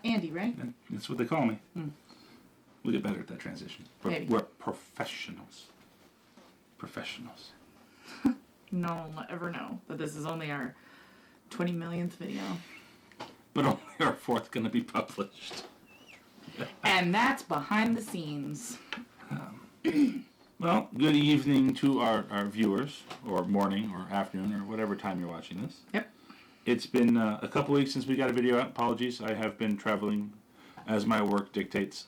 Andy, right? That's what they call me. We'll get better at that transition. We're professionals. Professionals. No one will ever know that this is only our 20 millionth video. But only our 4th going to be published. And that's behind the scenes. Well, good evening to our viewers, or morning, or afternoon, or whatever time you're watching this. Yep. It's been a couple weeks since we got a video out. Apologies, I have been traveling as my work dictates.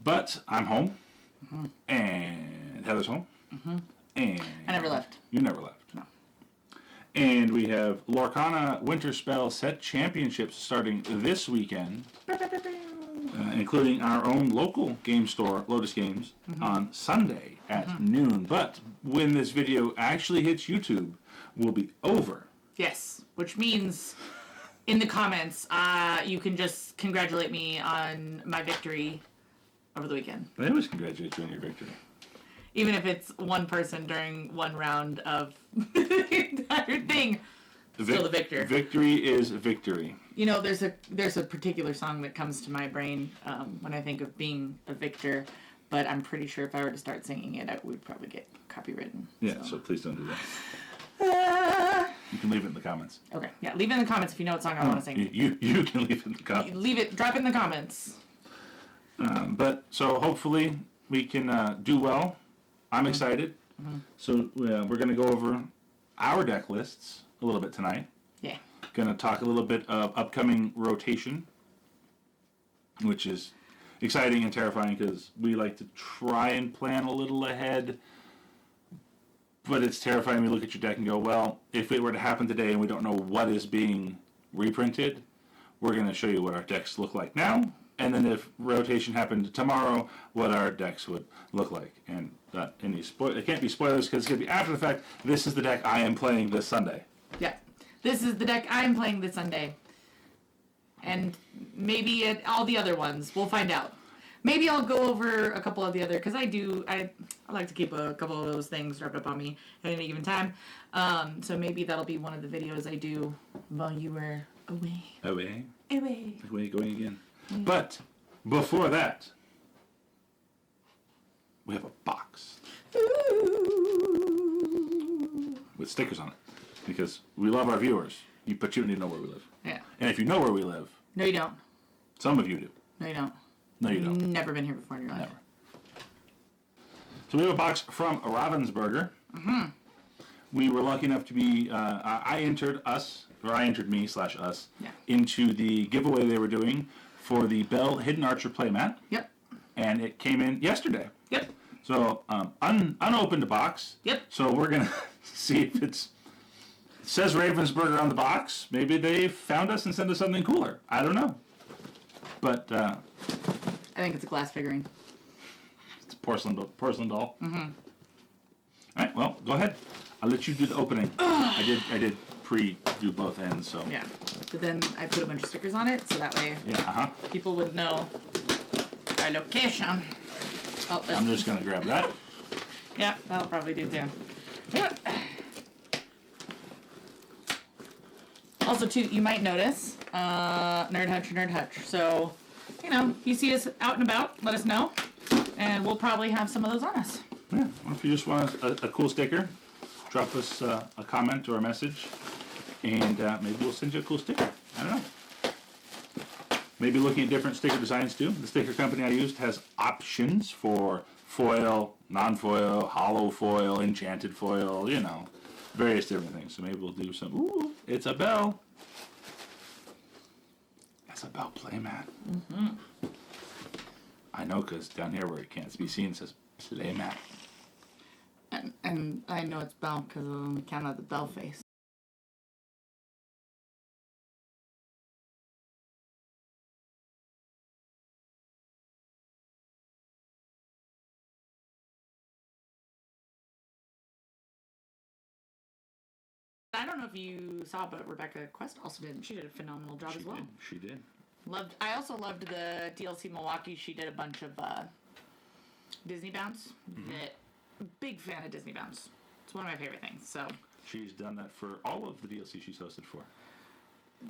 But I'm home, and Heather's home, and... I never left. You never left. No. And we have Lorcana Winterspell Set Championships starting this weekend, including our own local game store, Lotus Games, on Sunday at noon. But when this video actually hits YouTube, will be over. Yes, which means in the comments, you can just congratulate me on my victory over the weekend. I always congratulate you on your victory. Even if it's one person during one round of the entire thing, still the victor. Victory is victory. You know, there's a particular song that comes to my brain when I think of being a victor, but I'm pretty sure if I were to start singing it, I would probably get copywritten. Yeah, so please don't do that. You can leave it in the comments. Okay, yeah, leave it in the comments if you know what song I want to sing. You can leave it in the comments. Drop it in the comments. But so hopefully we can do well. I'm excited. So we're going to go over our deck lists a little bit tonight. Yeah. Going to talk a little bit of upcoming rotation, which is exciting and terrifying because we like to try and plan a little ahead. But it's terrifying when you look at your deck and go, well, if it were to happen today and we don't know what is being reprinted, we're going to show you what our decks look like now. And then if rotation happened tomorrow, what our decks would look like. And it can't be spoilers because it's going to be after the fact. This is the deck I am playing this Sunday. Yeah. This is the deck I am playing this Sunday. And maybe all the other ones. We'll find out. Maybe I'll go over a couple of the other, because I like to keep a couple of those things wrapped up on me at any given time. So maybe that'll be one of the videos I do while you were away. Away? Away. Going again. But before that, we have a box with stickers on it because we love our viewers. But you don't need to know where we live. Yeah. And if you know where we live, no, you don't. Some of you do. No, you don't. No, you don't. Never been here before in your life. Never. So we have a box from Ravensburger. We were lucky enough to be. I entered me/us into the giveaway they were doing for the Belle Hidden Archer playmat. Yep. And it came in yesterday. Yep. So, unopened box. Yep. So we're going to see if it says Ravensburger on the box. Maybe they found us and sent us something cooler. I don't know. But, I think it's a glass figurine. It's a porcelain doll. All right, well, go ahead. I'll let you do the opening. I did do both ends, so. Yeah, but then I put a bunch of stickers on it, so that way people would know our location. Oh, I'm just going to grab that. Yeah, that'll probably do too. Yeah. Also, too, you might notice, Nerd Hutch. So, you see us out and about, let us know, and we'll probably have some of those on us. Yeah, well, if you just want a cool sticker, drop us a comment or a message, and maybe we'll send you a cool sticker. I don't know. Maybe looking at different sticker designs too. The sticker company I used has options for foil, non-foil, hollow foil, enchanted foil, various different things. So maybe we'll do some. Ooh, it's a Belle. It's a Belle playmat. I know, because down here where it can't be seen, it says playmat. And I know it's Belle because of the count of the Belle face. I don't know if you saw, but Rebecca Quest also did. She did a phenomenal job as well. She did. I also loved the DLC Milwaukee. She did a bunch of Disney Bounce. Big fan of Disney Bounce. It's one of my favorite things. So she's done that for all of the DLC she's hosted for.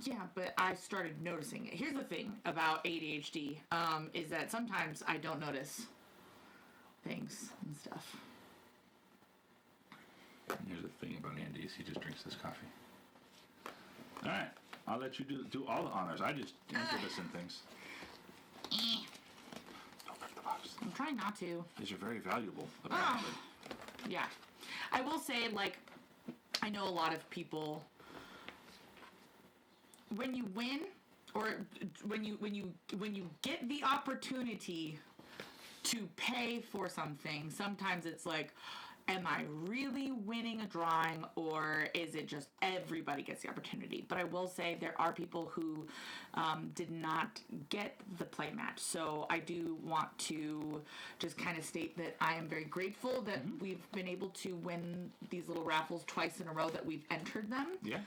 Yeah, but I started noticing it. Here's the thing about ADHD, is that sometimes I don't notice things and stuff. Here's the thing about Andy is he just drinks his coffee. All right, I'll let you do all the honors. I just answer this in things. Don't break the box. I'm trying not to. These are very valuable, apparently. Yeah. I will say, like, I know a lot of people, when you win, or when you get the opportunity to pay for something, sometimes it's like, am I really winning a drawing, or is it just everybody gets the opportunity? But I will say there are people who did not get the playmat. So I do want to just kind of state that I am very grateful that we've been able to win these little raffles twice in a row that we've entered them. Yeah.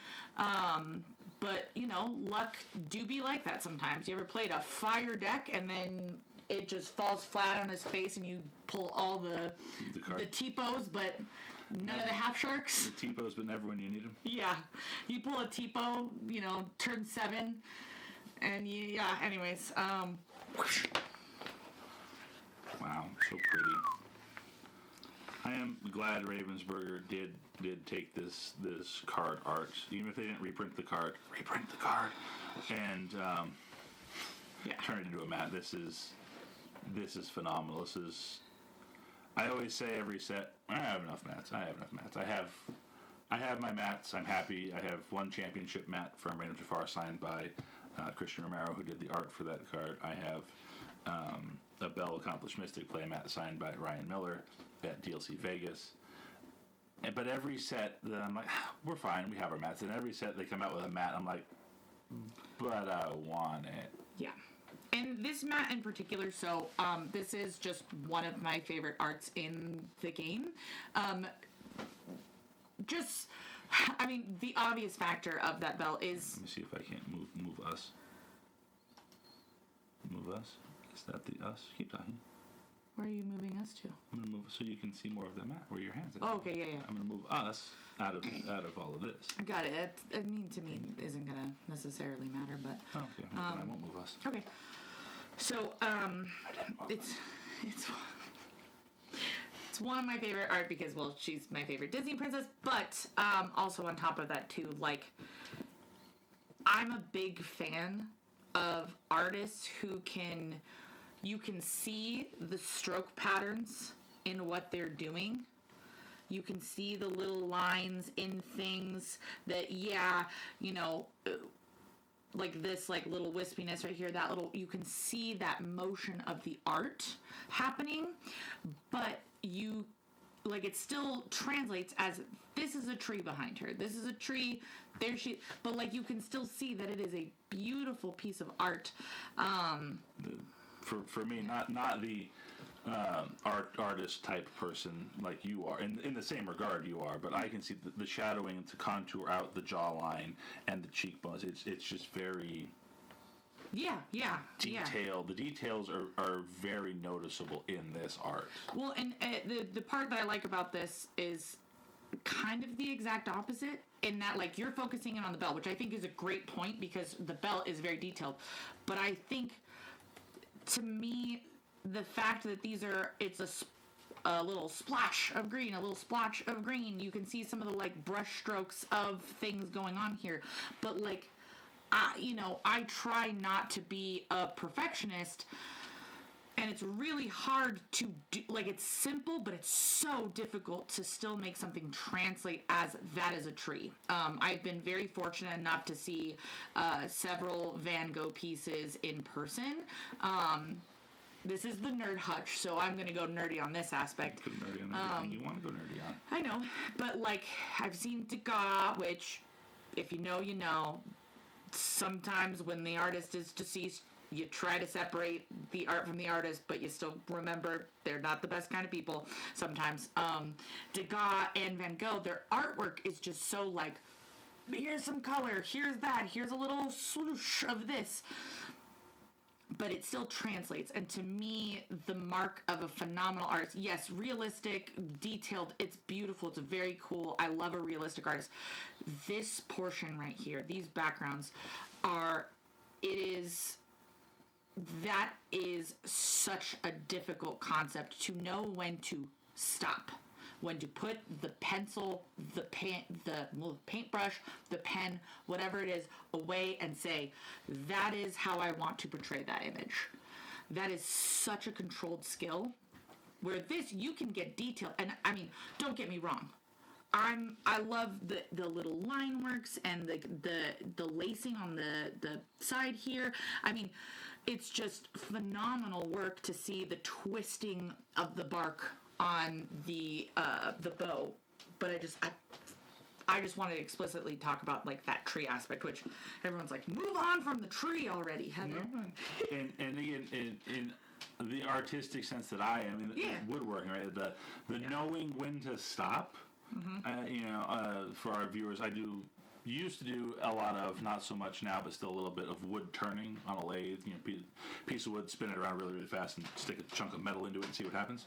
But, you know, luck do be like that sometimes. You ever played a fire deck and then it just falls flat on his face and you pull all the T-pos, but none of the half sharks? The T-pos, but never when you need them? Yeah. You pull a T-po, you know, turn 7, and anyways. Wow, so pretty. I am glad Ravensburger did take this card art, even if they didn't reprint the card, and turn it into a mat. This is phenomenal. I always say every set, I have enough mats. I have my mats. I'm happy. I have one championship mat from Reign of Jafar signed by Christian Romero, who did the art for that card. I have a Belle Accomplished Mystic playmat signed by Ryan Miller at DLC Vegas. But every set, I'm like, we're fine. We have our mats. And every set they come out with a mat. I'm like, but I want it. Yeah. And this mat in particular, so this is just one of my favorite arts in the game. The obvious factor of that Belle is... Let me see if I can't move us. Move us? Is that the us? Keep talking. Where are you moving us to? I'm going to move so you can see more of the mat, where your hands are. Oh, okay, yeah. I'm going to move us out of all of this. I got it. To me, isn't going to necessarily matter, but... Oh, okay. Then I won't move us. Okay. So, it's one of my favorite art because, well, she's my favorite Disney princess, but also on top of that, too, like, I'm a big fan of artists who you can see the stroke patterns in what they're doing. You can see the little lines in things that, like this, like little wispiness right here, you can see that motion of the art happening, but it still translates as this is a tree behind her. This is a tree. There she, but like you can still see that it is a beautiful piece of art. For me, not the artist type person like you are. In the same regard you are, but I can see the shadowing to contour out the jawline and the cheekbones. It's just very detailed. The details are very noticeable in this art. Well, and the part that I like about this is kind of the exact opposite in that, like, you're focusing in on the Belle, which I think is a great point because the Belle is very detailed. But I think, to me, the fact that it's a little splash of green, you can see some of the, like, brush strokes of things going on here. But, like, I try not to be a perfectionist, and it's really hard to do, like, it's simple, but it's so difficult to still make something translate as that is a tree. I've been very fortunate enough to see several Van Gogh pieces in person. This is the nerd hutch, so I'm going to go nerdy on this aspect. Go nerdy on everything you want to go nerdy on. I know, but, like, I've seen Degas, which, if you know, you know. Sometimes when the artist is deceased, you try to separate the art from the artist, but you still remember they're not the best kind of people sometimes. Degas and Van Gogh, their artwork is just so, like, here's some color, here's that, here's a little swoosh of this. but it still translates. And to me, the mark of a phenomenal artist, yes, realistic, detailed, it's beautiful, it's very cool. I love a realistic artist. This portion right here, these backgrounds that is such a difficult concept to know when to stop, when to put the pencil, the paintbrush, the pen, whatever it is, away and say, that is how I want to portray that image. That is such a controlled skill. Where this, you can get detail, and I mean, don't get me wrong. I love the little line works and the lacing on the side here. I mean, it's just phenomenal work to see the twisting of the bark on the bow. But I just wanted to explicitly talk about like that tree aspect, which everyone's like, move on from the tree already, Heather. And again, in the artistic sense that I am, in woodworking, right? The knowing when to stop. For our viewers, used to do a lot of, not so much now, but still a little bit of wood turning on a lathe. Piece of wood, spin it around really, really fast, and stick a chunk of metal into it and see what happens.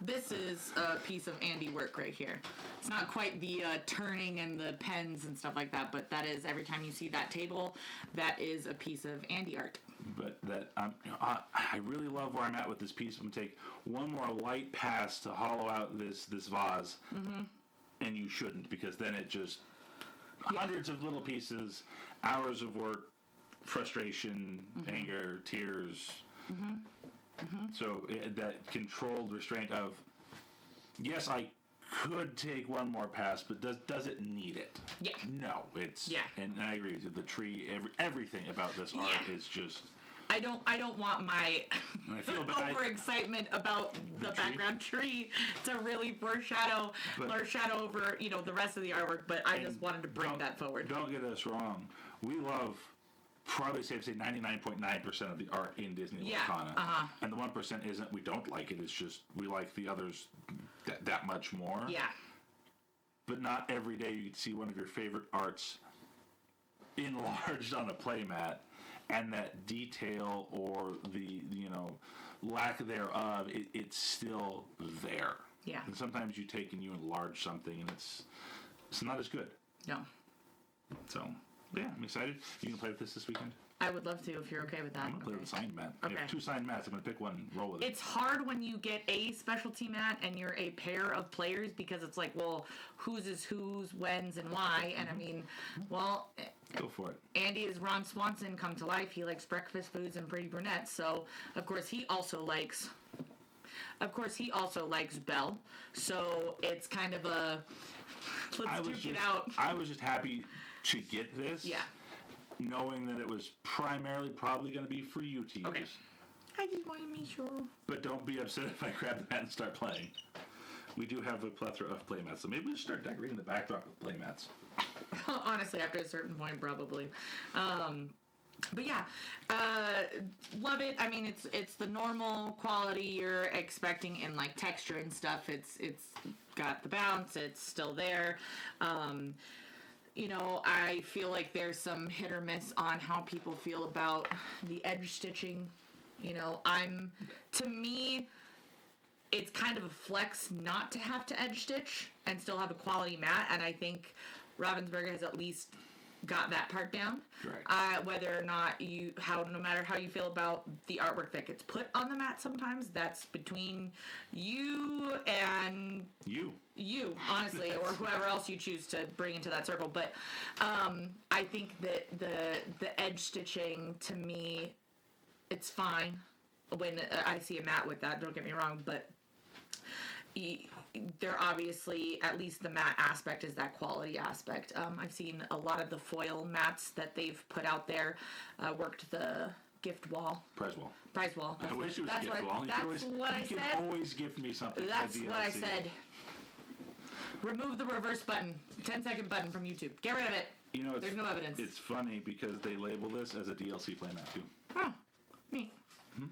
This is a piece of Andy work right here. It's not quite the turning and the pens and stuff like that, but that is, every time you see that table, that is a piece of Andy art. But that I really love where I'm at with this piece. I'm gonna take one more light pass to hollow out this vase, and you shouldn't, because then it just hundreds of little pieces, hours of work, frustration, anger, tears. So that controlled restraint of, yes, I could take one more pass, but does it need it? Yeah. No, it's and I agree with you. The tree, everything about this art is just. I don't want my overexcitement about the background tree to really foreshadow over the rest of the artwork. But I just wanted to bring that forward. Don't get us wrong. We love. Probably safe to say 99.9% of the art in Disney Lorcana. And the 1% isn't, we don't like it, it's just we like the others that much more. Yeah. But not every day you can see one of your favorite arts enlarged on a playmat, and that detail or the lack thereof, it's still there. Yeah. And sometimes you take and you enlarge something and it's not as good. No. So... yeah, I'm excited. You can play with this weekend? I would love to if you're okay with that. I'm going to play with a signed mat. Okay. I have 2 signed mats. I'm going to pick one and roll with it. It's hard when you get a specialty mat and you're a pair of players, because it's like, well, whose is whose, when's, and why. And I mean, well... go for it. Andy is Ron Swanson come to life. He likes breakfast foods and pretty brunettes. So, of course, he also likes Belle. So, it's kind of a... let's duke it out. I was just happy to get this, knowing that it was primarily probably going to be for you to use. Okay. I just want to make sure. But don't be upset if I grab the mat and start playing. We do have a plethora of playmats, so maybe we'll start decorating the backdrop with playmats. Honestly, after a certain point, probably. But yeah, love it. I mean, it's the normal quality you're expecting in like texture and stuff. It's got the bounce. It's still there. I feel like there's some hit or miss on how people feel about the edge stitching. To me, it's kind of a flex not to have to edge stitch and still have a quality mat. And I think Ravensburger has at least got that part down. Right. Whether or not no matter how you feel about the artwork that gets put on the mat, sometimes that's between you and you, honestly, or whoever else you choose to bring into that circle. But I think that the edge stitching, to me, it's fine when I see a mat with that. Don't get me wrong, but they're obviously, at least the matte aspect is that quality aspect. I've seen a lot of the foil mats that they've put out there, worked the gift wall. Prize wall. That's I wish it was a gift wall. That's what I said. You can always gift me something. That's what I said. Remove the reverse button, 10-second button from YouTube. Get rid of it. There's no evidence. It's funny because they label this as a DLC playmat too. Oh, neat. Mm-hmm.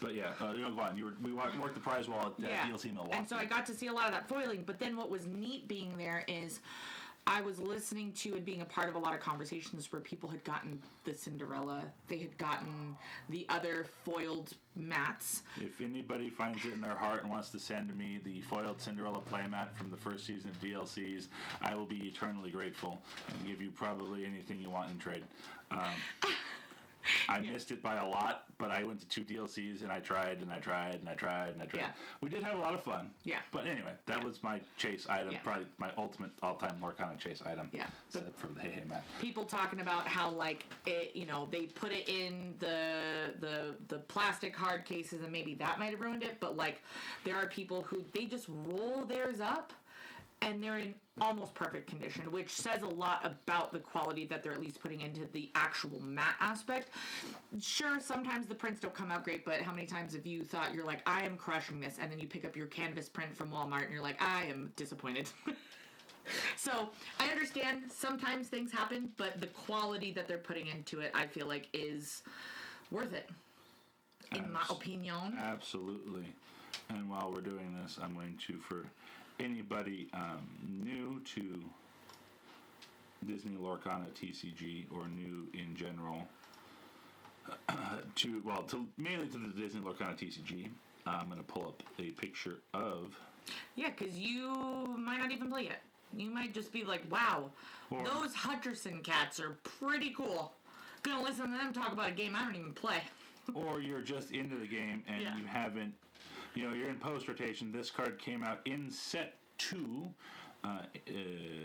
But yeah, go on. We worked the prize wall at DLC Milwaukee. And so I got to see a lot of that foiling. But then what was neat being there is I was listening to and being a part of a lot of conversations where people had gotten the Cinderella, they had gotten the other foiled mats. If anybody finds it in their heart and wants to send me the foiled Cinderella playmat from the first season of DLCs, I will be eternally grateful and give you probably anything you want in trade. I missed it by a lot, but I went to 2 DLCs and I tried and I tried and I tried and I tried. Yeah. We did have a lot of fun. Yeah. But anyway, that was my chase item, Yeah. probably my ultimate all-time Lorcana chase item. Yeah. Except for the Hey Hey Mat. People talking about how like it, they put it in the plastic hard cases and maybe that might have ruined it, but like there are people who they just roll theirs up and they're in almost perfect condition, which says a lot about the quality that they're at least putting into the actual mat aspect. Sure, sometimes the prints don't come out great, but how many times have you thought you're like, I am crushing this, and then you pick up your canvas print from Walmart and you're like, I am disappointed. So I understand sometimes things happen, but the quality that they're putting into it, I feel like, is worth it, in my opinion. Absolutely. And while we're doing this, I'm going to, for anybody new to Disney Lorcana TCG or new in general, mainly to the Disney Lorcana TCG, I'm going to pull up a picture of. Yeah, because you might not even play it. You might just be like, wow, those Hutcherson cats are pretty cool. Gonna listen to them talk about a game I don't even play. Or you're just into the game and you haven't, you're in post rotation. This card came out in set 2,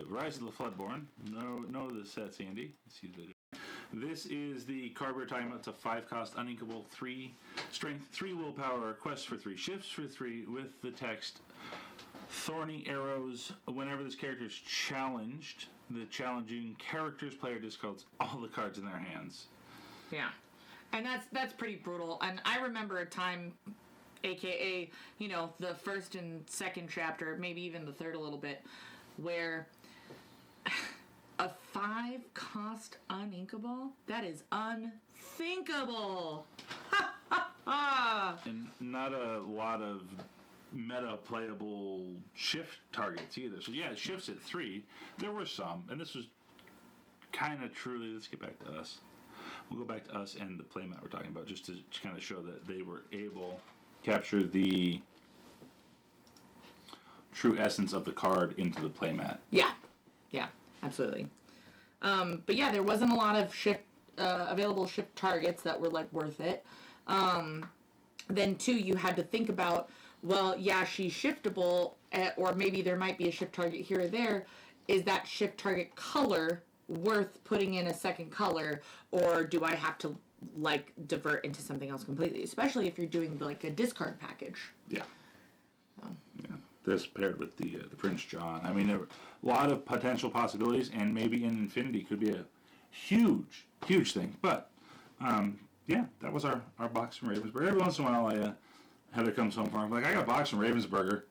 Rise of the Floodborn. No, the sets, Andy. Let's see the video. This is the card we're talking about. It's a 5-cost uninkable, 3 strength, 3 willpower, quest for 3, shifts for 3 with the text Thorny Arrows. Whenever this character is challenged, the challenging character's player discards all the cards in their hands. Yeah. And that's pretty brutal. And I remember a time, aka, the first and second chapter, maybe even the third a little bit, where a 5-cost uninkable, that is unthinkable. And not a lot of meta playable shift targets either. So yeah, it shifts at 3. There were some, and this was kind of truly, let's get back to us. We'll go back to us and the playmat we're talking about, just to kind of show that they were able to capture the true essence of the card into the playmat. Yeah, absolutely. But yeah, there wasn't a lot of available shift targets that were like worth it. Then too, you had to think about, well, yeah, she's shiftable, or maybe there might be a shift target here or there. Is that shift target color worth putting in a second color, or do I have to like divert into something else completely? Especially if you're doing like a discard package. Yeah. Yeah. This paired with the Prince John. I mean, there were a lot of potential possibilities, and maybe in Infinity could be a huge thing. But yeah, that was our box from Ravensburger. Every once in a while, Heather comes home from like, I got a box from Ravensburger.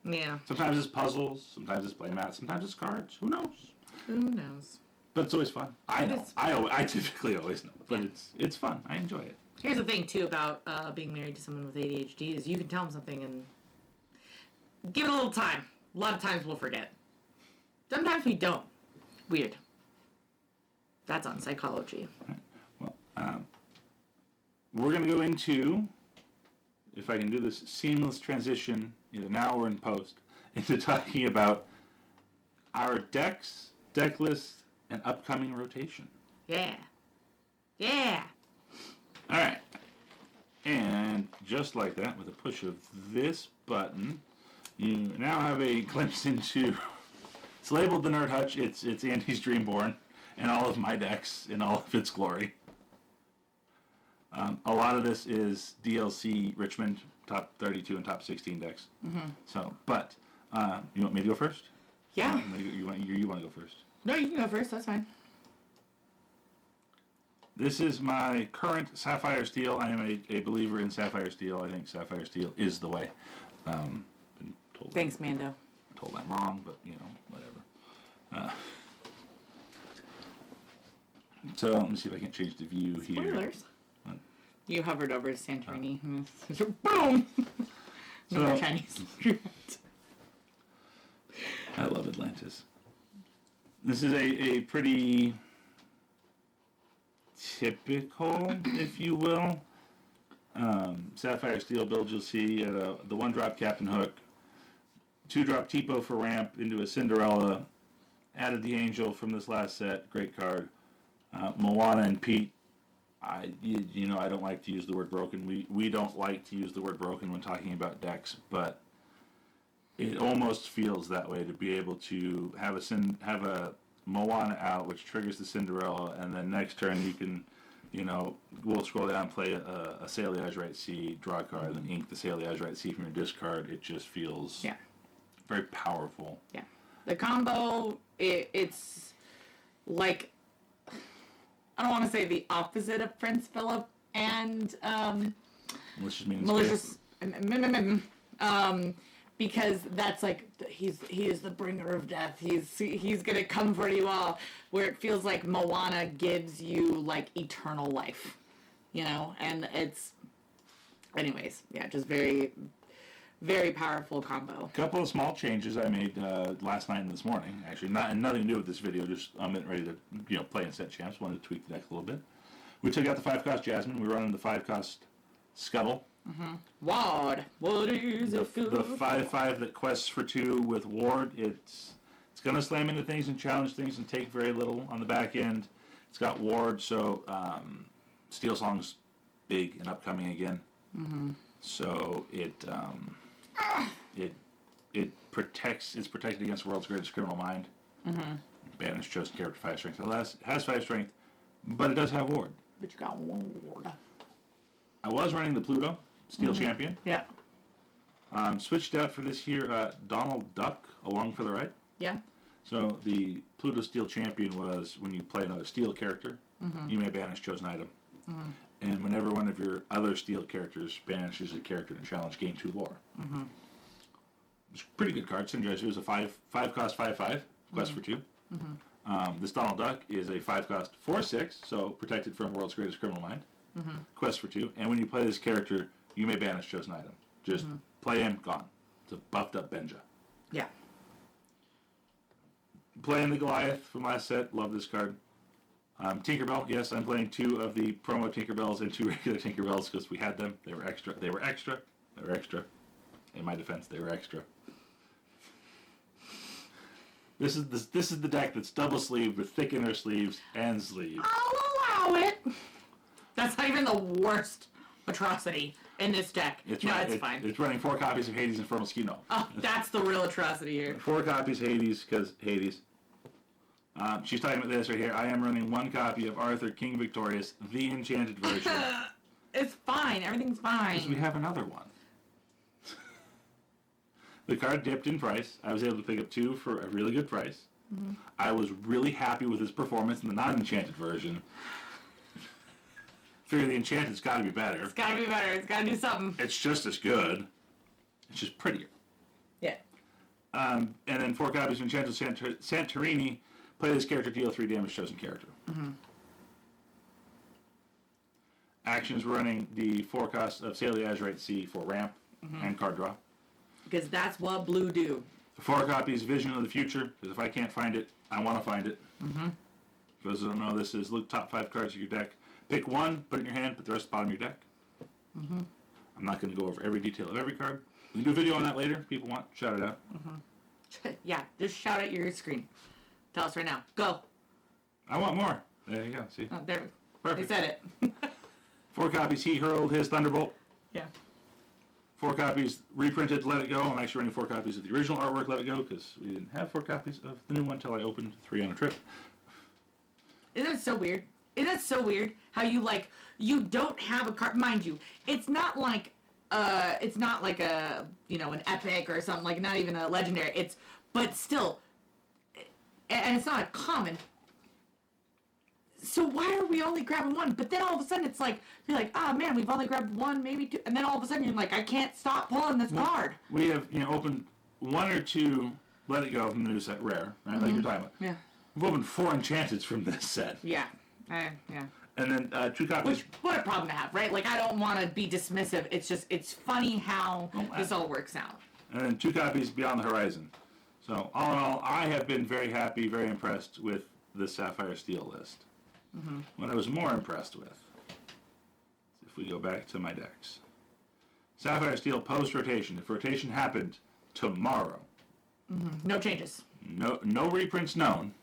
Yeah. Sometimes it's puzzles, sometimes it's playmats, sometimes it's cards. Who knows? Who knows? But it's always fun. I know. I typically always know, but it's fun. I enjoy it. Here's the thing too about being married to someone with ADHD is you can tell them something and give it a little time. A lot of times we'll forget. Sometimes we don't. Weird. That's on psychology. Right. Well, we're going to go into, if I can do this seamless transition, either now or in post, into talking about our decks, deck lists, and upcoming rotation. Yeah. All right. And just like that, with a push of this button, you now have a glimpse into. It's labeled the Nerd Hutch. It's Andy's Dreamborn and all of my decks in all of its glory. A lot of this is DLC Richmond top 32 and top 16 decks. Mm-hmm. So, but you want me to go first? Yeah. You want to go first? No, you can go first. That's fine. This is my current Sapphire Steel. I am a believer in Sapphire Steel. I think Sapphire Steel is the way. Been told Thanks, Mando. Told I'm wrong, but whatever. So let me see if I can change the view here. Spoilers. What? You hovered over Santorini. Boom! So, Chinese. I love Atlantis. This is a pretty typical, if you will, Sapphire Steel build. You'll see the 1-drop Captain Hook, 2-drop Tipo for ramp into a Cinderella. Added the Angel from this last set. Great card. Moana and Pete. I don't like to use the word broken. We don't like to use the word broken when talking about decks, but it almost feels that way to be able to have a Moana out, which triggers the Cinderella, and then next turn you can, we'll scroll down, play a Saliage Right Sea, draw a card, then ink the Saliage Right Sea from your discard. It just feels very powerful. Yeah. The combo, it's like, I don't want to say the opposite of Prince Philip and Malicious because that's like he is the bringer of death. He's gonna comfort you all. Where it feels like Moana gives you like eternal life, and it's, anyways, just very, very powerful combo. A couple of small changes I made last night and this morning. Actually, nothing to do with this video. Just I'm getting ready to play in set champs. Wanted to tweak the deck a little bit. We took out the 5-cost Jasmine. We're running the 5-cost Scuttle. Mm-hmm. Ward. What is the 5/5 that quests for 2 with Ward. It's going to slam into things and challenge things and take very little on the back end. It's got Ward, so Steel Song's big and upcoming again. Mm-hmm. So it protects. It's protected against World's Greatest Criminal Mind. Mm-hmm. Banish chosen character 5 strength. So it has 5 strength, but it does have Ward. But you got Ward. I was running the Pluto Steel Champion. Yeah. Switched out for this here Donald Duck along for the right. Yeah. So the Pluto Steel Champion was when you play another Steel character, you may banish chosen item. Mm-hmm. And whenever one of your other Steel characters banishes a character to challenge, gain 2 lore. Mm-hmm. It's a pretty good card. Synergize. It was a 5-cost 5/5 quest for 2. Mm-hmm. This Donald Duck is a 5-cost 4/6, so protected from World's Greatest Criminal Mind. Mm-hmm. Quest for 2. And when you play this character, you may banish chosen item. Just play him, gone. It's a buffed up Benja. Yeah. Playing the Goliath from last set. Love this card. Tinkerbell. Yes, I'm playing 2 of the promo Tinkerbells and 2 regular Tinkerbells because we had them. They were extra. They were extra. They were extra. In my defense, they were extra. This is the deck that's double sleeved with thick inner sleeves and sleeves. I'll allow it. That's not even the worst atrocity in this deck. It's fine. It's running 4 copies of Hades Infernal Skino. Oh, that's the real atrocity here. 4 copies Hades, because Hades. She's talking about this right here. I am running 1 copy of Arthur King Victorious, the enchanted version. It's fine. Everything's fine. Because we have another one. The card dipped in price. I was able to pick up 2 for a really good price. Mm-hmm. I was really happy with his performance in the non-enchanted version. Figure the enchanted's got to be better. It's got to be better. It's got to do something. It's just as good. It's just prettier. Yeah. And then 4 copies of Enchanted Santorini. Play this character, deal 3 damage, chosen character. Mm-hmm. Actions running the 4 cost of Saliage Right Sea for ramp and card draw. Because that's what blue do. 4 copies Vision of the Future, because if I can't find it, I want to find it. Mm-hmm. For those who don't know, this is look top 5 cards of your deck. Pick 1, put it in your hand, put the rest at the bottom of your deck. Mm-hmm. I'm not going to go over every detail of every card. We can do a video on that later if people want. Shout it out. Mm-hmm. Yeah, just shout at your screen. Tell us right now. Go. I want more. There you go. See? Oh, there. Perfect. They said it. 4 copies He Hurled His Thunderbolt. Yeah. 4 copies reprinted Let It Go. I'm actually running 4 copies of the original artwork Let It Go because we didn't have 4 copies of the new one until I opened 3 on a trip. Isn't it so weird? Isn't it so weird how you don't have a card, mind you, it's not like a, an epic or something, like not even a legendary, but still, and it's not a common. So why are we only grabbing 1? But then all of a sudden it's like, you're like, oh man, we've only grabbed 1, maybe 2, and then all of a sudden you're like, I can't stop pulling this card. We have, opened 1 or 2 Let It Go from the new set, rare, right? Like you're talking about. Yeah. We've opened 4 Enchanteds from this set. Yeah. Yeah. And then 2 copies. Which, what a problem to have, right? Like, I don't want to be dismissive. It's just, it's funny how this all works out. And then 2 copies Beyond the Horizon. So, all in all, I have been very happy, very impressed with the Sapphire Steel list. Mm-hmm. What I was more impressed with, if we go back to my decks, Sapphire Steel post-rotation. If rotation happened tomorrow, Mm-hmm. No changes. no reprints known.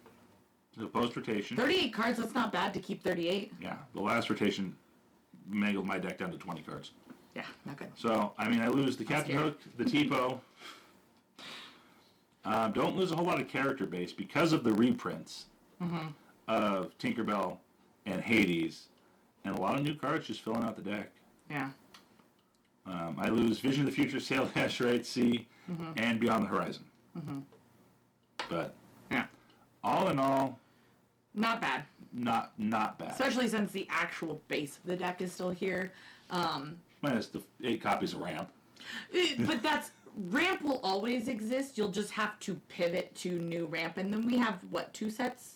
So post-rotation. 38 cards, that's not bad to keep 38. Yeah, the last rotation mangled my deck down to 20 cards. Yeah, not good. So, I mean, I lose the Captain Hook, the Tipo. Don't lose a whole lot of character base because of the reprints of Tinkerbell and Hades, and a lot of new cards just filling out the deck. Yeah. I lose Vision of the Future, Sail Dash Right Sea, and Beyond the Horizon. But yeah, all in all, not bad. Not bad. Especially since the actual base of the deck is still here. Minus the 8 copies of Ramp. But Ramp will always exist. You'll just have to pivot to new Ramp, and then we have what, 2 sets?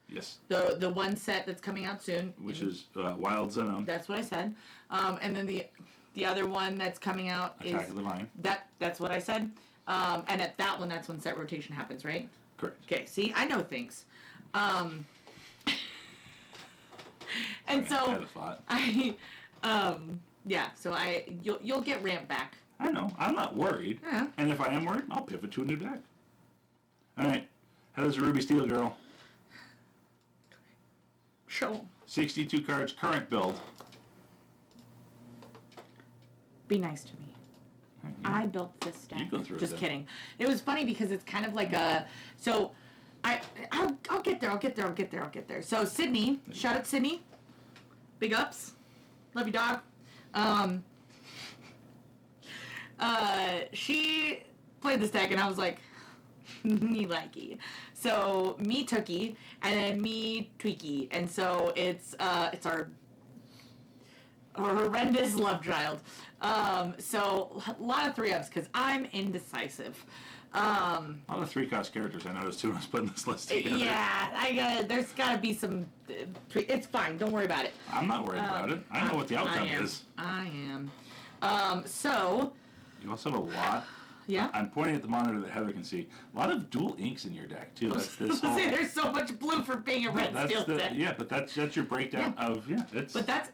Yes. The one set that's coming out soon, Which is Wilds Unknown. That's what I said. And then the other one that's coming out Attack of the Vine. That's what I said. And at that one, that's when set rotation happens, right? Correct. Okay. See, I know things. And I so had a thought. yeah. So you'll get Ramp back. I know. I'm not worried. Yeah. And if I am worried, I'll pivot to a new deck. All right. Heather's a Ruby Steel girl. Show. 62 cards, current build. Be nice to me. I built this deck. You go through it Just then. kidding. It was funny because it's kind of like a so. I'll get there. So Sydney, shout out Sydney. Big ups. Love you, dog. She played this deck and I was like, me likey. So me Tookie and then me Tweaky. And so it's our horrendous love child. So a lot of 3-ups because I'm indecisive. A lot of 3-cost characters I noticed too when I was putting this list together. Yeah, there's gotta be some. It's fine. Don't worry about it. I'm not worried about it. I know what the outcome is. I am. So. You also have a lot. Yeah. I'm pointing at the monitor that Heather can see. A lot of dual inks in your deck too. That's this whole. There's so much blue for being a red steel deck. Yeah, but that's your breakdown of It's. But that's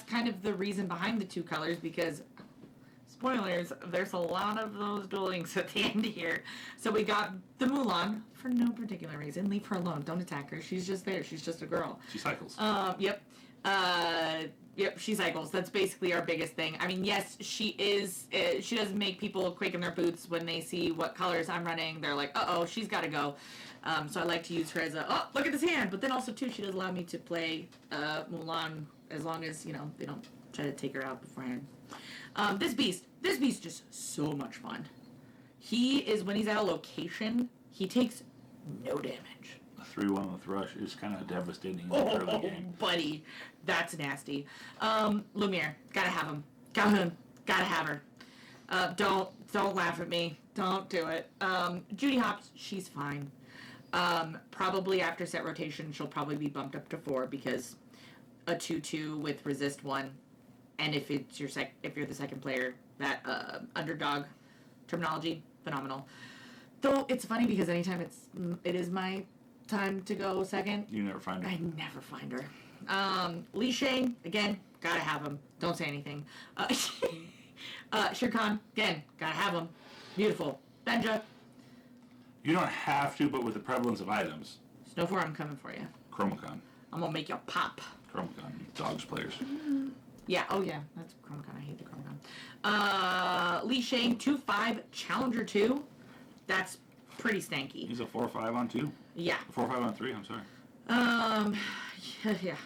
kind of the reason behind the 2 colors because. Spoilers, there's a lot of those dual inks at the end here. So we got the Mulan, for no particular reason. Leave her alone. Don't attack her. She's just there. She's just a girl. She cycles. Yep. Yep, she cycles. That's basically our biggest thing. I mean, yes, she is. She does make people quake in their boots when they see what colors I'm running. They're like, uh-oh, she's got to go. So I like to use her as look at this hand. But then also, too, she does allow me to play Mulan as long as, they don't try to take her out beforehand. This beast just so much fun. He is, when he's at a location, he takes no damage. A 3-1 with Rush is kind of devastating in the early game. Buddy, that's nasty. Lumiere, gotta have him. Calhoun, gotta have her. Don't laugh at me. Don't do it. Judy Hopps, she's fine. Probably after set rotation, she'll probably be bumped up to 4 because a 2/2 with resist 1. And if it's if you're the second player, that underdog terminology, phenomenal. Though it's funny because anytime it is my time to go second, You never find her. I never find her. Li Shang, again, gotta have him. Don't say anything. Shere Khan, again, gotta have him. Beautiful. Benja, You don't have to, but with the prevalence of items. Snow 4, I'm coming for you. Chromacon. I'm gonna make you pop. Chromacon. Dogs players. Yeah, oh yeah, that's Chromacon. I hate the Chromacon. Li Shang, 2/5, Challenger 2. That's pretty stanky. He's a 4/5 on 2. Yeah. 4/5 on 3, I'm sorry. Yeah.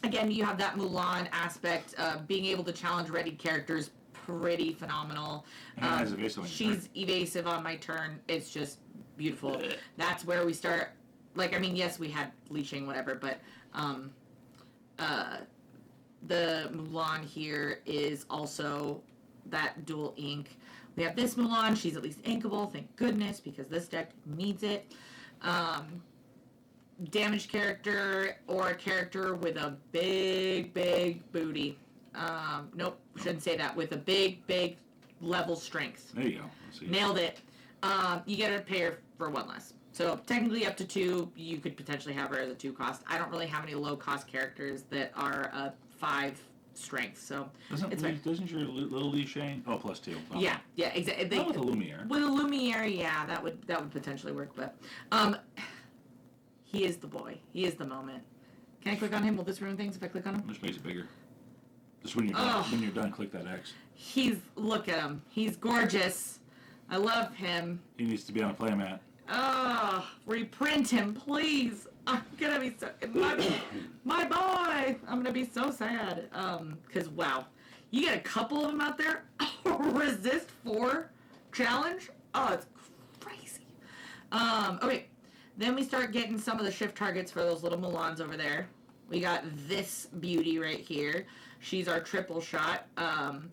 Again, you have that Mulan aspect. Being able to challenge ready characters, pretty phenomenal. And has evasive on your She's evasive on my turn. It's just beautiful. That's where we start. Like, I mean, yes, we had Li Shang, whatever, but the Mulan here is also that dual ink. We have this Mulan. She's at least inkable, thank goodness, because this deck needs it. Damaged character or a character with a big booty. Nope, shouldn't say that. With a big level strength. There you go. Let's see. Nailed it. You get to pay her for 1 less. So technically up to 2, you could potentially have her as a 2 cost. I don't really have any low cost characters that are a 5 strength, so doesn't your little Li Shang? Oh, +2. Oh. Yeah, exactly. Not with a Lumiere. With a Lumiere, yeah, that would potentially work. But he is the boy. He is the moment. Can I click on him? Will this ruin things if I click on him? Just makes it bigger. Just when you're done, click that X. Look at him. He's gorgeous. I love him. He needs to be on a playmat. Oh, reprint him, please. I'm gonna be so my boy. I'm gonna be so sad. Cause wow, you get a couple of them out there. Resist 4 challenge. Oh, it's crazy. Okay. Then we start getting some of the shift targets for those little Mulans over there. We got this beauty right here. She's our triple shot. I'm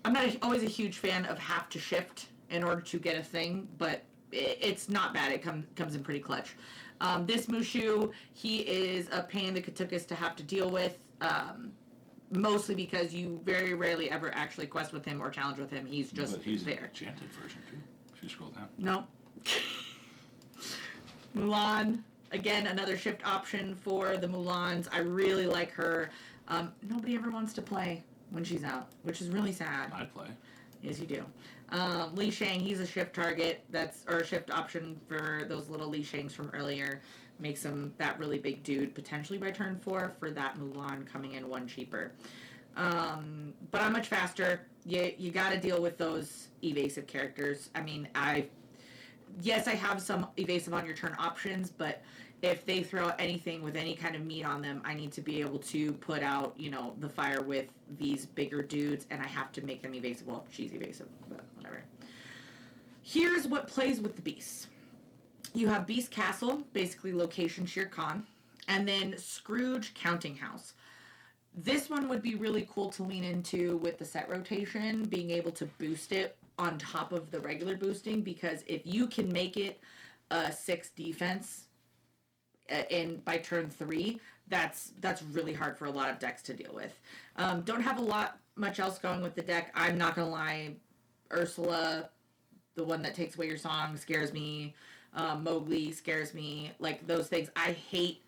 not always a huge fan of have to shift in order to get a thing, but it's not bad. It comes in pretty clutch. This Mushu, he is a pain in the Katukas to have to deal with, mostly because you very rarely ever actually quest with him or challenge with him. He's just but he's there. An enchanted version too. If you scroll down. No. Mulan, again, another shift option for the Mulans. I really like her. Nobody ever wants to play when she's out, which is really sad. I play. Yes, you do. Li Shang, he's a shift target. Or a shift option for those little Li Shangs from earlier. Makes him that really big dude, potentially by turn 4 for that Mulan coming in 1 cheaper. But I'm much faster. You got to deal with those evasive characters. I mean, yes, I have some evasive on your turn options, but if they throw anything with any kind of meat on them, I need to be able to put out, the fire with these bigger dudes, and I have to make them evasive. Well, she's evasive, but whatever. Here's what plays with the beasts. You have Beast Castle, basically location Shere Khan, and then Scrooge Counting House. This one would be really cool to lean into with the set rotation, being able to boost it on top of the regular boosting, because if you can make it a 6 defense by turn 3, that's really hard for a lot of decks to deal with. Don't have much else going with the deck. I'm not gonna lie, Ursula, the one that takes away your song, scares me. Mowgli scares me. Like those things, I hate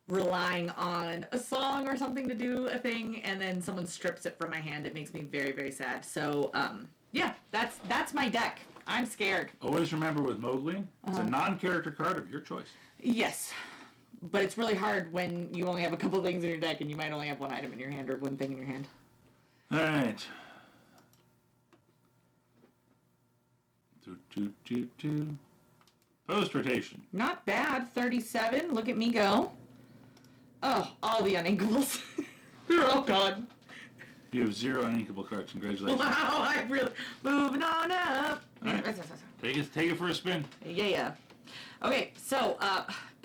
relying on a song or something to do a thing, and then someone strips it from my hand. It makes me very, very sad. So yeah, that's my deck. I'm scared. Always remember with Mowgli, it's a non-character card of your choice. Yes, but it's really hard when you only have a couple things in your deck and you might only have 1 item in your hand or 1 thing in your hand. All right. Post rotation. Not bad. 37. Look at me go. Oh, all the uninkables. They're all gone. You have 0 uninkable cards. Congratulations. Wow, I really... Moving on up. All right. Take it for a spin. Yeah. Okay, so,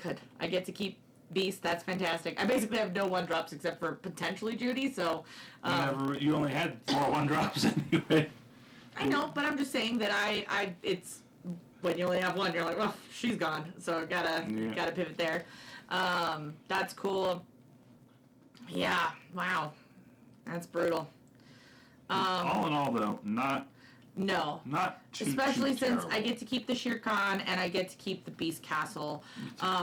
good. I get to keep Beast. That's fantastic. I basically have no 1-drops except for potentially Judy, so... you only had 4 1-drops anyway. I know, but I'm just saying that it's... When you only have 1, you're like, well, she's gone. So gotta pivot there. That's cool. Yeah, wow. That's brutal. All in all, though, not too especially since terrible. I get to keep the Shere Khan and I get to keep the Beast Castle.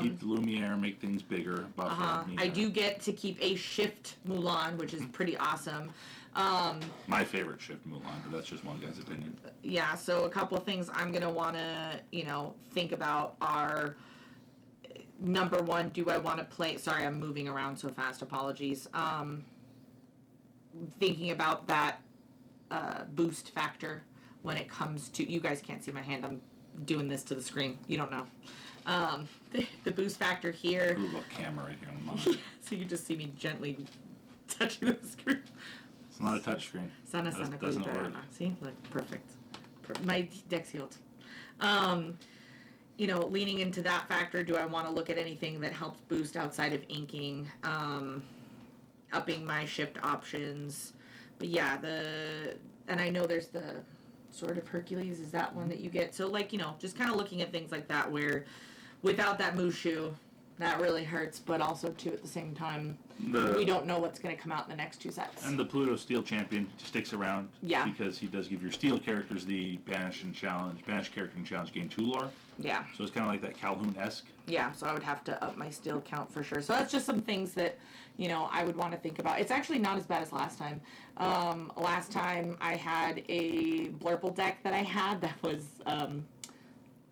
Keep the Lumiere, make things bigger. Buffer. I do get to keep a Shift Mulan, which is pretty awesome. My favorite Shift Mulan, but that's just one guy's opinion. Yeah, so a couple of things I'm going to want to, think about are, number 1, do I want to play... Sorry, I'm moving around so fast. Apologies. Thinking about that boost factor when it comes to... You guys can't see my hand. I'm doing this to the screen. You don't know. The boost factor here... Ooh, a camera right here on the monitor. So you just see me gently touching the screen. It's not a touch screen. It's not a doesn't work. See? Look, perfect. My deck's healed. Leaning into that factor, do I want to look at anything that helps boost outside of inking? Upping my shift options. But yeah, and I know there's the Sword of Hercules, is that one that you get? So just kind of looking at things like that where without that Mushu, That really hurts, but also, too, at the same time, we don't know what's going to come out in the next 2 sets. And the Pluto Steel Champion sticks around. Yeah. Because he does give your Steel characters the Banish character and challenge gain 2 lore. Yeah. So it's kind of like that Calhoun-esque. Yeah, so I would have to up my Steel count for sure. So that's just some things that, I would want to think about. It's actually not as bad as last time. Last time I had a Blurple deck that I had that was a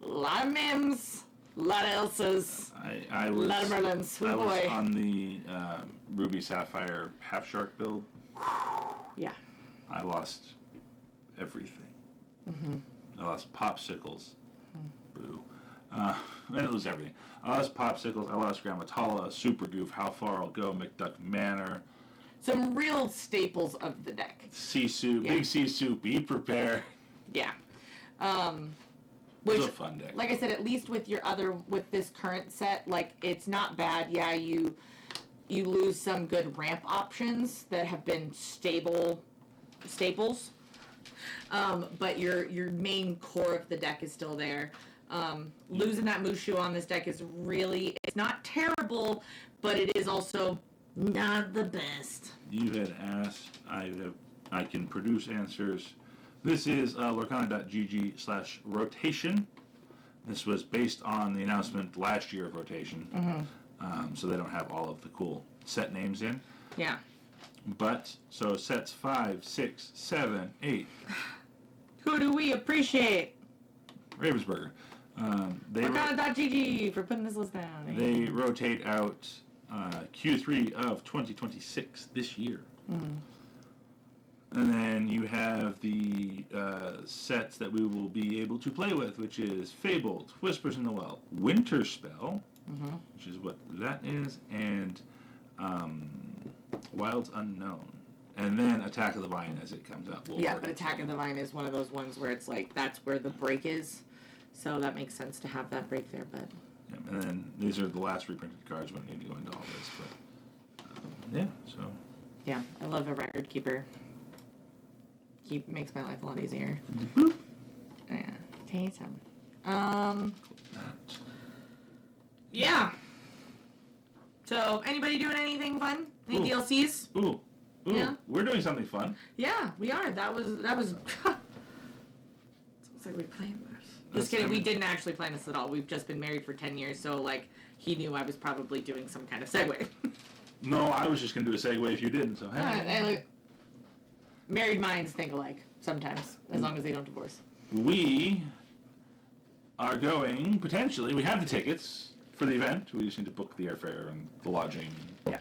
lot of Mims. A lot of Elsas. I was, a lot of Merlins. I was on the Ruby Sapphire Half Shark build. Yeah. I lost everything. I lost Popsicles. Boo. I didn't lose everything. I lost Popsicles. I lost Grammatala, Super Goof, How Far I'll Go, McDuck Manor. Some real staples of the deck. Sisu, Big Sisu, Be Prepared. Yeah. Which, it was a fun deck. Like I said, at least with this current set, like, it's not bad. Yeah, you lose some good ramp options that have been staples. But your main core of the deck is still there. Losing that Mushu on this deck is it's not terrible, but it is also not the best. You had asked, I can produce answers. This is lorcana.gg/rotation. This was based on the announcement last year of rotation. So they don't have all of the cool set names in. Yeah. But, so sets 5, 6, 7, 8. Who do we appreciate? Ravensburger. Lorcana.gg for putting this list down. They rotate out Q3 of 2026 this year. And then you have the sets that we will be able to play with, which is Fabled, Whispers in the Well, Winterspell, which is what that is, and Wilds Unknown. And then Attack of the Vine as it comes out. But Attack of the Vine is one of those ones where it's like, that's where the break is. So that makes sense to have that break there, but... Yeah, and then these are the last reprinted cards. We don't need to go into all this, but... so... Yeah, I love a record keeper. Makes my life a lot easier. Yeah, taste them. Yeah. So, anybody doing anything fun? Any DLCs? Ooh. Yeah. We're doing something fun. Yeah, we are. That was. Sounds like we planned this. Just kidding. We didn't actually plan this at all. We've just been married for 10 years, so like he knew I was probably doing some kind of segue. No, I was just gonna do a segue if you didn't. So hey. Married minds think alike sometimes, as long as they don't divorce. We are going, potentially, we have the tickets for the event. We just need to book the airfare and the lodging. Yeah.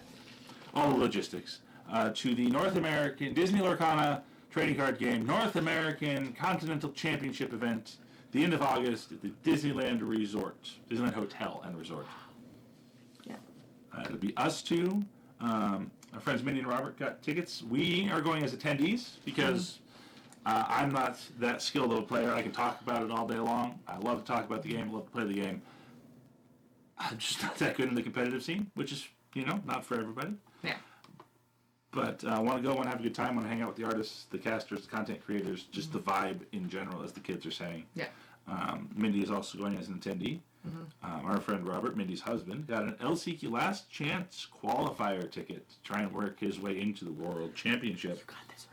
All the logistics. To the North American Disney Lorcana trading card game North American Continental Championship event, the end of August at the Disneyland Resort. Disneyland Hotel and Resort. Yeah. It'll be us two. Our friends Mindy and Robert got tickets. We are going as attendees because I'm not that skilled of a player. I can talk about it all day long. I love to talk about the game. I love to play the game. I'm just not that good in the competitive scene, which is, not for everybody. Yeah. But I want to go, want to have a good time, want to hang out with the artists, the casters, the content creators, just the vibe in general, as the kids are saying. Yeah. Mindy is also going as an attendee. Our friend Robert, Mindy's husband, got an LCQ Last Chance qualifier ticket to try and work his way into the World Championship. You got this,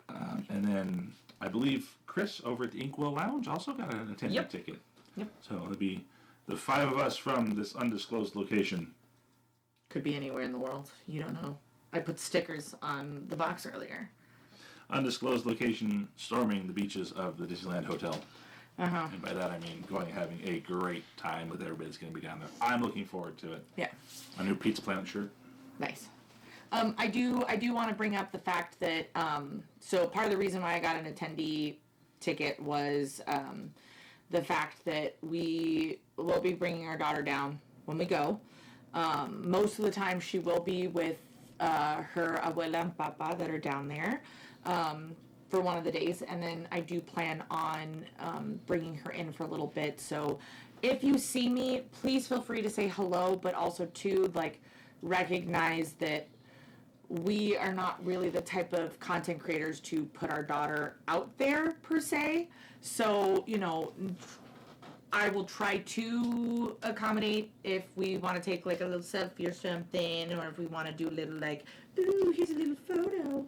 Robert. And then I believe Chris over at the Inkwell Lounge also got an attendee ticket. Yep. So it'll be the 5 of us from this undisclosed location. Could be anywhere in the world. You don't know. I put stickers on the box earlier. Undisclosed location, storming the beaches of the Disneyland Hotel. Uh-huh. And by that I mean going and having a great time with everybody that's going to be down there. I'm looking forward to it. Yeah. A new Pizza Planet shirt. Nice. I do want to bring up the fact that so part of the reason why I got an attendee ticket was the fact that we will be bringing our daughter down when we go. Most of the time she will be with her abuela and papa that are down there for one of the days, and then I do plan on bringing her in for a little bit. So if you see me, please feel free to say hello, but also to recognize that we are not really the type of content creators to put our daughter out there per se. So I will try to accommodate if we want to take like a little selfie or something, or if we want to do a little like, ooh, here's a little photo.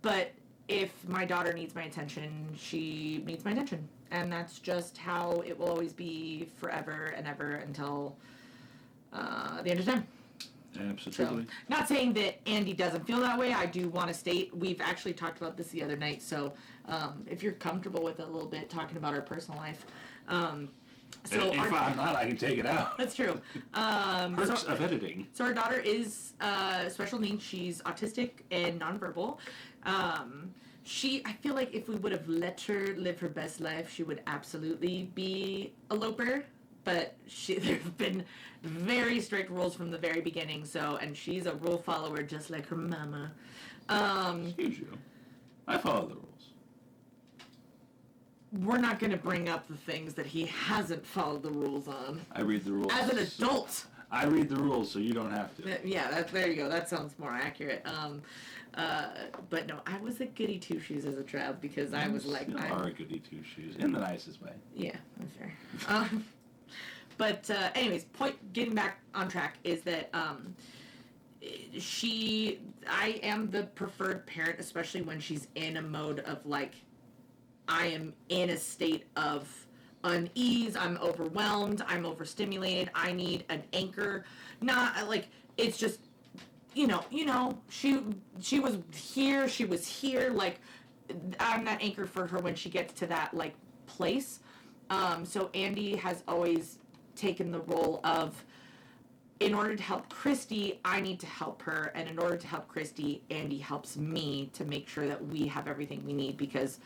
But if my daughter needs my attention, she needs my attention. And that's just how it will always be forever and ever until the end of time. Absolutely. So, not saying that Andy doesn't feel that way. I do want to state, we've actually talked about this the other night, so if you're comfortable with it a little bit, talking about our personal life. If I'm not, I can take it out. That's true. Perks of editing. So our daughter is special needs. She's autistic and nonverbal. I feel like if we would have let her live her best life, she would absolutely be a loper. But there have been very strict rules from the very beginning. And she's a rule follower just like her mama. Excuse you. I follow the rules. We're not going to bring up the things that he hasn't followed the rules on. I read the rules. As an adult. I read the rules, so you don't have to. Yeah, there you go. That sounds more accurate. But no, I was a goody two-shoes as a child because I was like... You are a goody two-shoes, in the nicest way. Yeah, that's fair. But anyways, getting back on track is that I am the preferred parent, especially when she's in a mode of like, I am in a state of unease, I'm overwhelmed, I'm overstimulated, I need an anchor. Not like, it's just, she was here, like, I'm that anchor for her when she gets to that, like, place. So Andy has always taken the role of, in order to help Christy, I need to help her, and in order to help Christy, Andy helps me to make sure that we have everything we need, because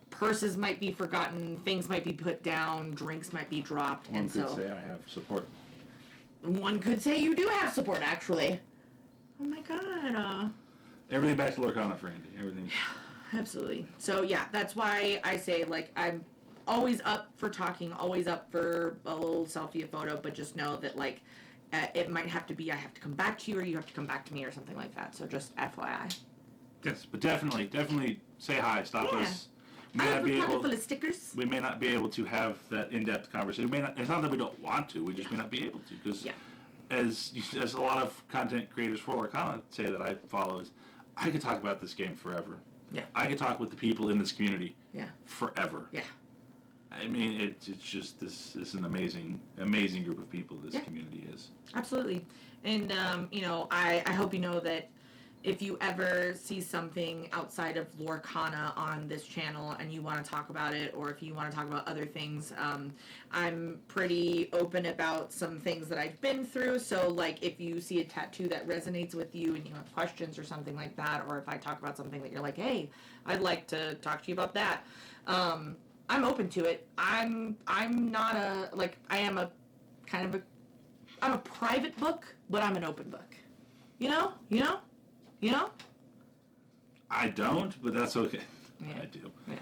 purses might be forgotten, things might be put down, drinks might be dropped, One could say I have support. One could say you do have support, actually. Oh my god. Everything back to Lorcana for Andy. Everything. Yeah, absolutely. So yeah, that's why I say, like, I'm always up for talking, always up for a little selfie, a photo, but just know that, like, it might have to be I have to come back to you or you have to come back to me or something like that. So just FYI. Yes, but definitely say hi. Stop us. I have a pocket full of stickers. We may not be able to have that in-depth conversation. It's not that we don't want to. We just may not be able to because, as a lot of content creators for Lorcana say that I follow, is I could talk about this game forever. Yeah. I could talk with the people in this community. Yeah. Forever. Yeah. I mean, it's just this is an amazing group of people. This community is. Absolutely, and I hope you know that. If you ever see something outside of Lorcana on this channel and you want to talk about it, or if you want to talk about other things, I'm pretty open about some things that I've been through. So, like, if you see a tattoo that resonates with you and you have questions or something like that, or if I talk about something that you're like, hey, I'd like to talk to you about that, I'm open to it. I'm not I'm a private book, but I'm an open book. You know? I don't, but that's okay. Yeah. I do. Yeah.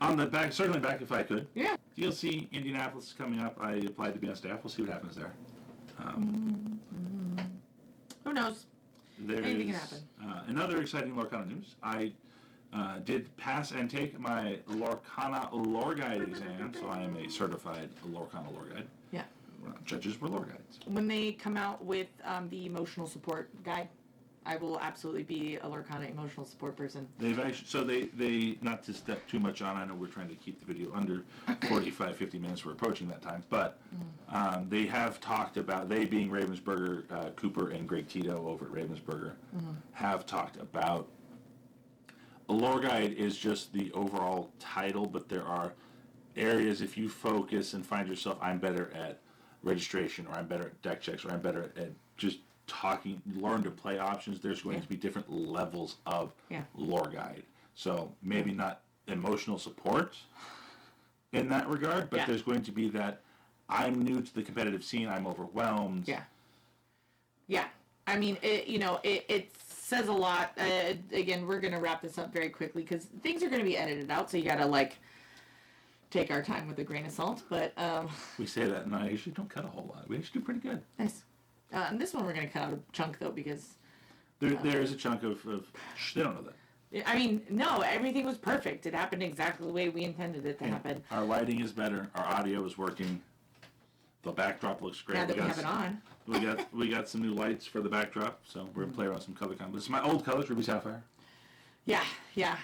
On the back, certainly back if I could. Yeah. DLC Indianapolis is coming up. I applied to be on staff. We'll see what happens there. Who knows? Anything can happen. Another exciting Lorcana news. I did pass and take my Lorcana Lore Guide exam, so I am a certified Lorcana Lore Guide. Yeah. We're not judges, we're Lore Guides. When they come out with the emotional support guide, I will absolutely be a Lorcana emotional support person. They've actually, so they not to step too much on, I know we're trying to keep the video under 45, 50 minutes, we're approaching that time, but they have talked about, they being Ravensburger, Cooper and Greg Tito over at Ravensburger, have talked about, a lore guide is just the overall title, but there are areas, if you focus and find yourself, I'm better at registration, or I'm better at deck checks, or I'm better at just talking, learn to play options, there's going to be different levels of lore guide. So maybe not emotional support in that regard, but there's going to be that I'm new to the competitive scene, I'm overwhelmed. Yeah. I mean, it says a lot. Again, we're going to wrap this up very quickly because things are going to be edited out, so you got to, take our time with a grain of salt, but... We say that, and I usually don't cut a whole lot. We actually do pretty good. Nice. And this one we're going to cut out a chunk, though, because... There is a chunk of... Shh, they don't know that. I mean, no, everything was perfect. It happened exactly the way we intended it to happen. Our lighting is better. Our audio is working. The backdrop looks great. Now that we have it on. We got some new lights for the backdrop, so we're gonna play around with some color combos. This is my old colors, Ruby Sapphire. Yeah.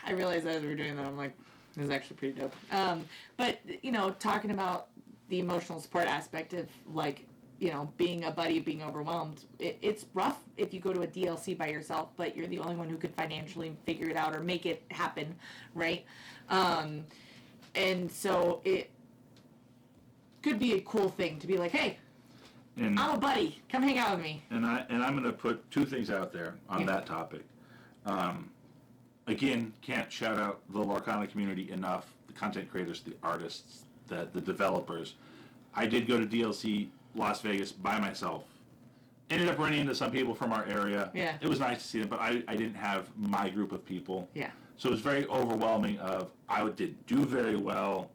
I realized as we were doing that, I'm like, this is actually pretty dope. But, talking about the emotional support aspect of, like, being a buddy, being overwhelmed, it's rough if you go to a DLC by yourself, but you're the only one who could financially figure it out or make it happen, right? And so it could be a cool thing to be like, hey, I'm a buddy, come hang out with me. And I'm going to put two things out there on that topic. Again, can't shout out the Lorcana community enough, the content creators, the artists, the developers. I did go to DLC Las Vegas by myself. Ended up running into some people from our area. Yeah. It was nice to see them, but I didn't have my group of people. Yeah. So it was very overwhelming I didn't do very well.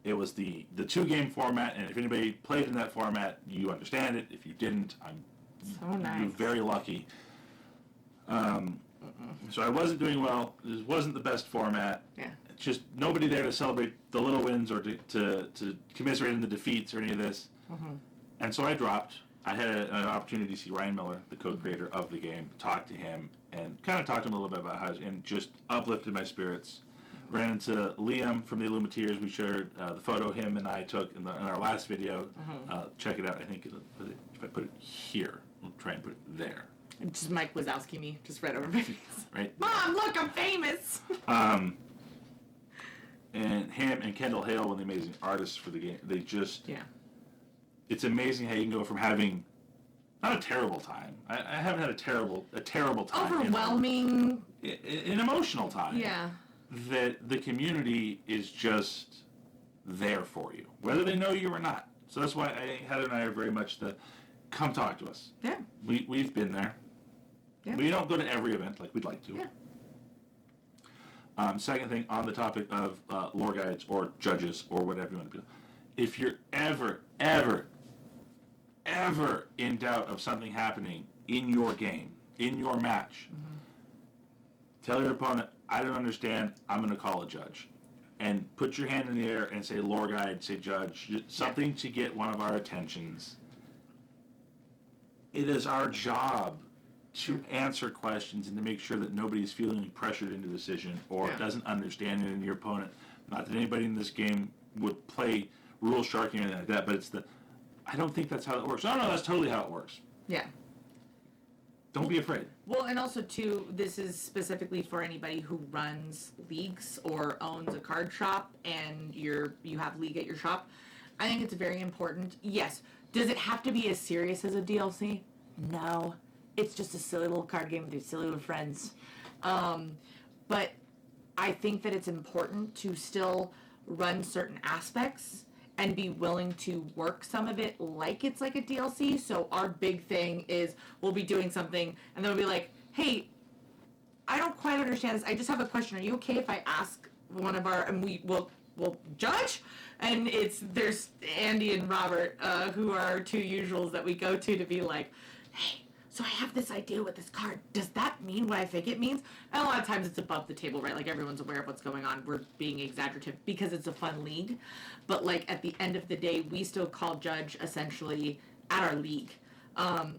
It was the 2-game format, and if anybody played in that format, you understand it. If you didn't, you're very lucky. So I wasn't doing well. This wasn't the best format. Yeah. Just nobody there to celebrate the little wins or to commiserate in the defeats or any of this. Mm-hmm. And so I dropped. I had an opportunity to see Ryan Miller, the co-creator of the game, talk to him, and kind of talk to him a little bit about how, and just uplifted my spirits. Ran into Liam from the Illuminateers. We shared the photo him and I took in our last video. Mm-hmm. Check it out. I think if I put it here, we'll try and put it there. Just Mike Wazowski me, just read over my face. Right? Mom, look, I'm famous! And him and Kendall Hale were the amazing artists for the game. They just... Yeah. It's amazing how you can go from having... Not a terrible time. I haven't had a terrible time. Overwhelming. An emotional time. Yeah. That the community is just there for you, whether they know you or not. So that's why Heather and I are very much come talk to us. Yeah. We've been there. Yeah. We don't go to every event like we'd like to. Yeah. Second thing, on the topic of lore guides or judges or whatever you want to do, if you're ever in doubt of something happening in your game, in your match, tell your opponent, I don't understand, I'm going to call a judge. And put your hand in the air and say lore guide, say judge, something to get one of our attentions. It is our job to answer questions and to make sure that nobody's feeling pressured into a decision or doesn't understand it in your opponent. Not that anybody in this game would play rule sharking or anything like that, but it's I don't think that's how it works. No, that's totally how it works. Yeah. Don't be afraid. Well, and also, too, this is specifically for anybody who runs leagues or owns a card shop and you have League at your shop. I think it's very important. Yes. Does it have to be as serious as a DLC? No. It's just a silly little card game with your silly little friends. But I think that it's important to still run certain aspects and be willing to work some of it like it's like a DLC. So our big thing is we'll be doing something and then we'll be like, hey, I don't quite understand this. I just have a question. Are you okay if I ask one of our, and we'll judge? And there's Andy and Robert, who are our two usuals that we go to be like, hey, so I have this idea with this card. Does that mean what I think it means? And a lot of times it's above the table, right? Like everyone's aware of what's going on. We're being exaggerative because it's a fun league. But like at the end of the day, we still call judge essentially at our league.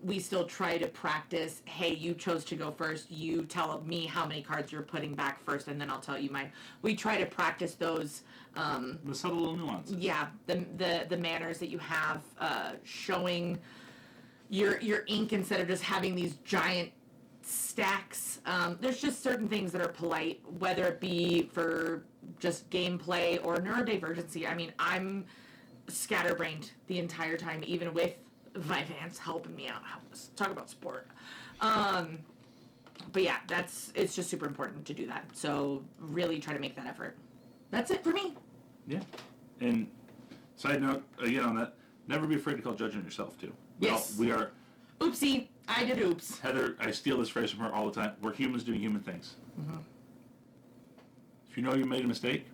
We still try to practice, hey, you chose to go first. You tell me how many cards you're putting back first, and then I'll tell you mine. We try to practice those. The subtle little nuances. Yeah, the manners that you have, showing your ink instead of just having these giant stacks. There's just certain things that are polite, whether it be for just gameplay or neurodivergency. I mean, I'm scatterbrained the entire time, even with Vivance helping me out, helping us talk about sport. But yeah, it's just super important to do that. So really try to make that effort. That's it for me. Yeah. And side note, again on that, never be afraid to call judgment yourself too. Yes. We are. Oopsie, I did oops. Heather, I steal this phrase from her all the time. We're humans doing human things. Mm-hmm. If you know you made a mistake,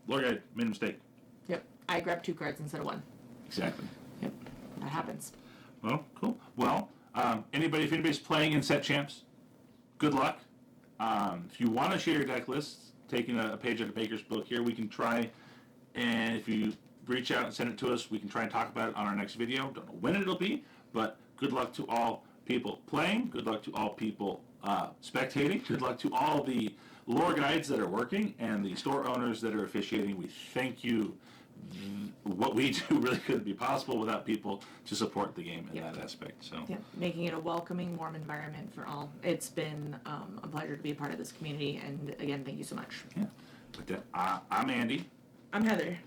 lore guide made a mistake. Yep. I grabbed 2 cards instead of 1. Exactly. Yep. That happens. Well, cool. Well, if anybody's playing in set champs, good luck. If you want to share your deck lists, taking a page out of Baker's book here, we can try, and if you reach out and send it to us, we can try and talk about it on our next video. Don't know when it'll be, but good luck to all people playing. Good luck to all people spectating. Good luck to all the lore guides that are working and the store owners that are officiating. We thank you. What we do really couldn't be possible without people to support the game in that aspect. So making it a welcoming, warm environment for all. It's been a pleasure to be a part of this community, and again, thank you so much. Yeah. With that, I'm Andy. I'm Heather.